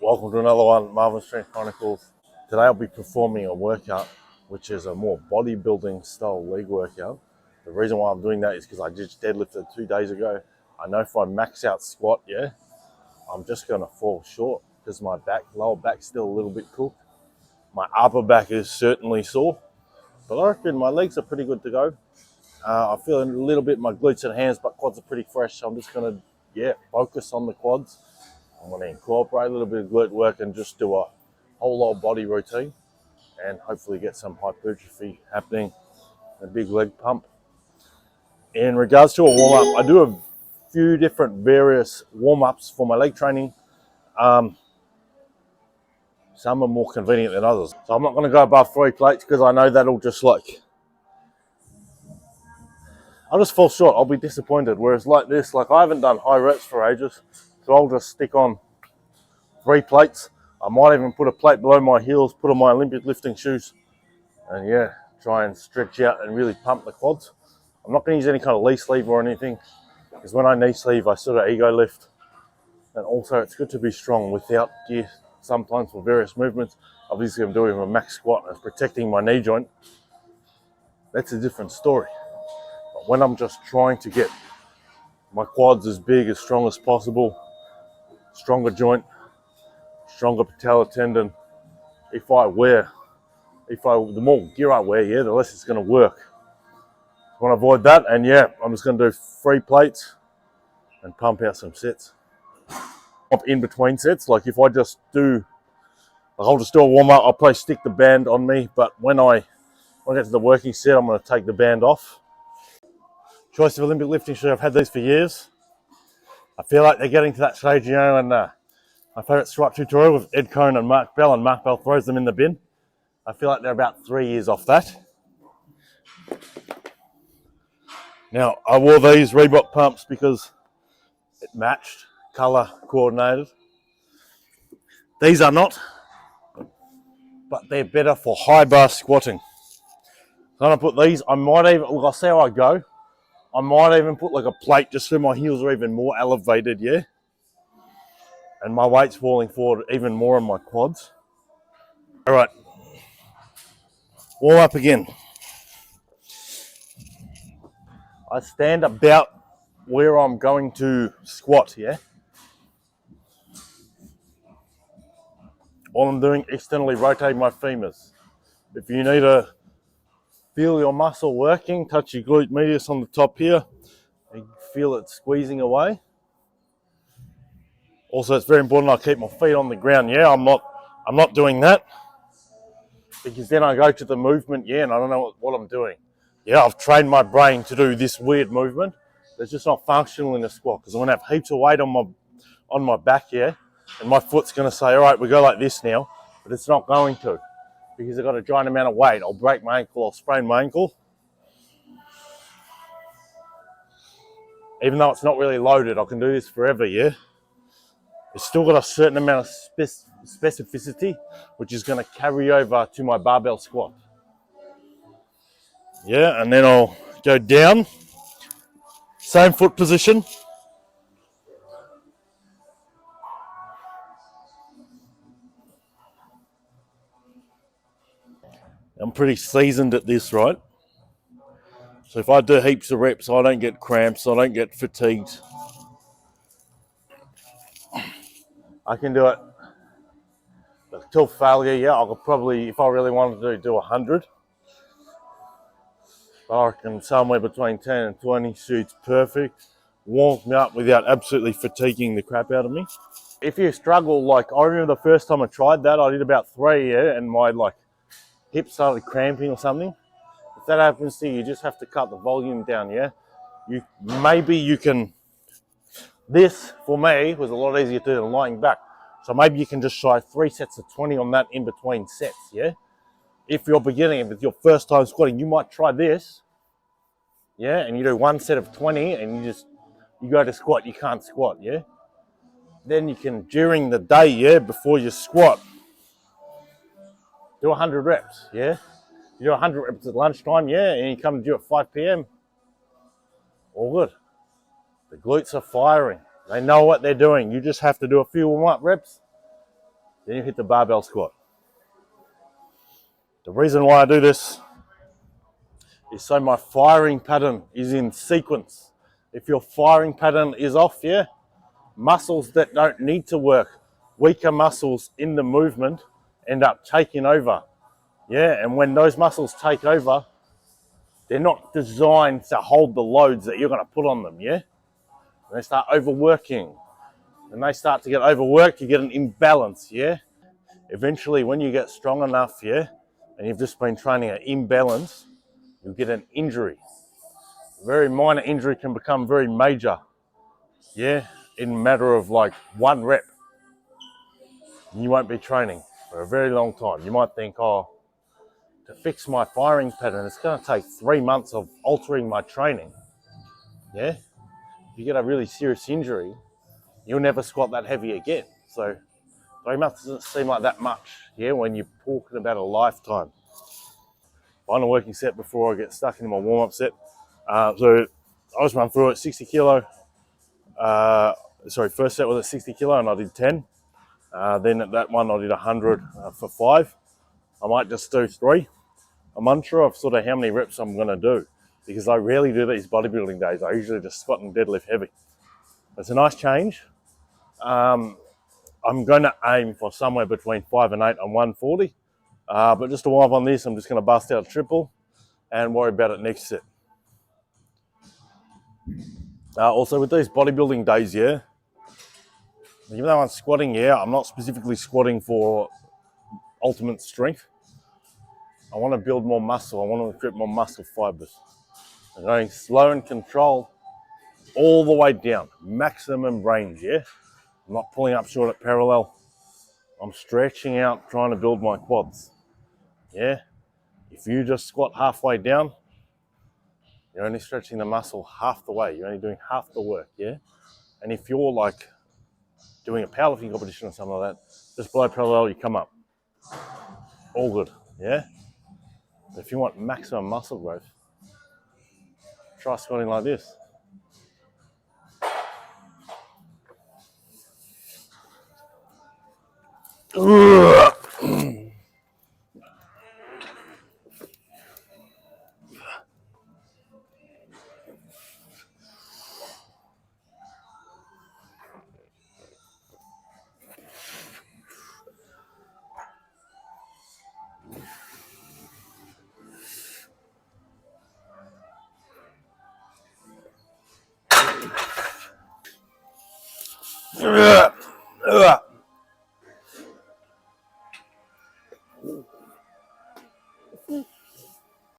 Welcome to another one, Marvin Strength Chronicles. Today I'll be performing a workout which is a more bodybuilding style leg workout. The reason why I'm doing that is because I just deadlifted 2 days ago. I know if I max out squat, I'm just going to fall short because my lower back's still a little bit cooked. My upper back is certainly sore, but I reckon my legs are pretty good to go. I feel a little bit my glutes and hands, but quads are pretty fresh, so I'm just going to focus on the quads. I'm going to incorporate a little bit of glute work and just do a whole lot of body routine and hopefully get some hypertrophy happening, a big leg pump. In regards to a warm-up, I do a few different various warm-ups for my leg training. Some are more convenient than others. So I'm not going to go above 3 plates because I know that'll just I'll just fall short. I'll be disappointed. Whereas like this, I haven't done high reps for ages, so I'll just stick on 3 plates. I might even put a plate below my heels, put on my Olympic lifting shoes, and try and stretch out and really pump the quads. I'm not going to use any kind of knee sleeve or anything, because when I knee sleeve, I sort of ego lift. And also, it's good to be strong without gear sometimes for various movements. Obviously, I'm doing a max squat and it's protecting my knee joint. That's a different story. But when I'm just trying to get my quads as big, as strong as possible, stronger joint, stronger patellar tendon, the more gear I wear, the less it's going to work. I want to avoid that, and I'm just going to do 3 plates and pump out some sets. In between sets, if I just do, I'll just do a warm up. I'll probably stick the band on me, but when I get to the working set, I'm going to take the band off. Choice of Olympic lifting shoe. I've had these for years. I feel like they're getting to that stage, and my favorite strap tutorial with Ed Cohn and Mark Bell, and Mark Bell throws them in the bin. I feel like they're about 3 years off that. Now, I wore these Reebok pumps because it matched, color coordinated. These are not, but they're better for high bar squatting. So I'm gonna put these, I'll see how I go. I might even put a plate just so my heels are even more elevated, and my weight's falling forward even more on my quads. All right, warm up again. I stand about where I'm going to squat, All I'm doing, externally rotating my femurs. If you need to feel your muscle working, touch your glute medius on the top here, and feel it squeezing away. Also, it's very important I keep my feet on the ground. I'm not doing that because then I go to the movement, and I don't know what I'm doing. I've trained my brain to do this weird movement that's just not functional in a squat because I'm gonna have heaps of weight on my back, and my foot's gonna say, all right, we go like this now, but it's not going to because I've got a giant amount of weight. I'll break my ankle, I'll sprain my ankle. Even though it's not really loaded, I can do this forever, It's still got a certain amount of specificity, which is going to carry over to my barbell squat. And then I'll go down, same foot position. I'm pretty seasoned at this, right? So if I do heaps of reps, I don't get cramps, I don't get fatigued. I can do it till failure, I could probably, if I really wanted to do 100. I reckon somewhere between 10 and 20 suits perfect. Warms me up without absolutely fatiguing the crap out of me. If you struggle, I remember the first time I tried that, I did about 3, and my hip started cramping or something. If that happens to you, you just have to cut the volume down, You can, this for me was a lot easier to do than lying back. So maybe you can just try 3 sets of 20 on that in between sets, If you're beginning, if it's your first time squatting, you might try this, and you do 1 set of 20 and you go to squat, you can't squat, Then you can, during the day, before you squat, do 100 reps, You do 100 reps at lunchtime, and you come to do at 5 p.m. All good. The glutes are firing. They know what they're doing. You just have to do a few warm-up reps, Then you hit the barbell squat. The reason why I do this is so my firing pattern is in sequence. If your firing pattern is off, yeah, muscles that don't need to work, weaker muscles in the movement end up taking over. Yeah, and when those muscles take over, they're not designed to hold the loads that you're going to put on them, yeah? And they start overworking. When they start to get overworked, you get an imbalance, yeah? Eventually, when you get strong enough, yeah, and you've just been training an imbalance, you'll get an injury. A very minor injury can become very major, yeah, in a matter of like 1 rep. And you won't be training for a very long time. You might think, oh, to fix my firing pattern, it's going to take 3 months of altering my training. Yeah? If you get a really serious injury, you'll never squat that heavy again. So 3 months doesn't seem like that much, yeah, when you're talking about a lifetime. Find a working set before I get stuck into my warm-up set. So I just run through it, 60 kilo. First set was at 60 kilo and I did 10. Then at that one I did 100 for 5. I might just do 3. I'm unsure of sort of how many reps I'm going to do because I rarely do these bodybuilding days. I usually just squat and deadlift heavy. It's a nice change. I'm going to aim for somewhere between 5 and 8 on 140. But just to warm up on this, I'm just going to bust out a triple and worry about it next set. Also with these bodybuilding days, yeah, even though I'm squatting, yeah, I'm not specifically squatting for ultimate strength. I want to build more muscle. I want to recruit more muscle fibers. I'm going slow and control all the way down, maximum range, yeah? I'm not pulling up short at parallel. I'm stretching out, trying to build my quads, yeah? If you just squat halfway down, you're only stretching the muscle half the way. You're only doing half the work, yeah? And if you're like doing a powerlifting competition or something like that, just below parallel, you come up. All good, yeah? But if you want maximum muscle growth, try squatting like this.